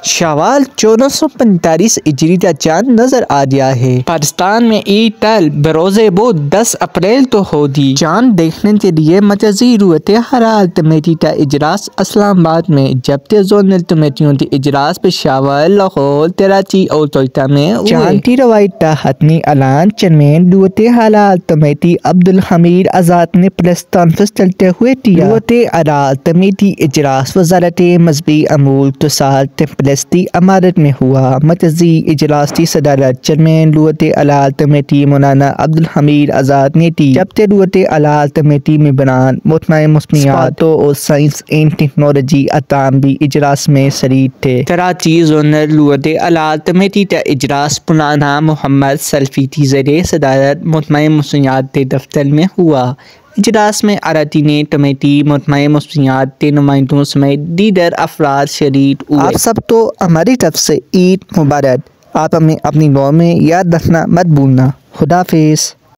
شوال 1445 ہجری کا چاند نظر آ گیا ہے۔ پاکستان میں عید کل بروز بود 10 اپریل کو ہوگی۔ چاند دیکھنے کے لیے مرکزی صورت حال کمیٹی کا اجلاس اسلام آباد میں، جبکہ زونل کمیٹیوں کے اجلاس پشاور، لاہور، کراچی اور کوئٹہ میں ہوئے۔ چاند کی روایت کا حتمی اعلان چیئرمین صورت حال کمیٹی عبدالحمید آزاد نے پریس کانفرنس کرتے ہوئے کیا۔ صورت حال کمیٹی اجلاس وزارت مذہبی امور توسعت کی عمارت میں ہوا۔ مرکزی اجلاس کی صدارت چیئرمین صورت حال کمیٹی مولانا عبدالحمید آزاد نے کی، جبکہ صورت حال کمیٹی ممبران محکمہ موسمیات اور سائنس اینڈ ٹیکنالوجی اقوام بھی اجلاس میں شریک تھے۔ کراچی زونل صورت حال کمیٹی کا اجلاس مولانا محمد سلفی کی زیر صدارت محکمہ موسمیات کے دفتر میں ہوا۔ اجلاس میں اراکین کمیٹی، محکمہ موسمیات کے نمائندوں سمیت دیگر افراد شریک ہوئے۔ آپ سب کو ہماری طرف سے عید مبارک۔ آپ ہمیں اپنی دعاؤں میں یاد رکھنا مت بھولنا۔ خدا حافظ۔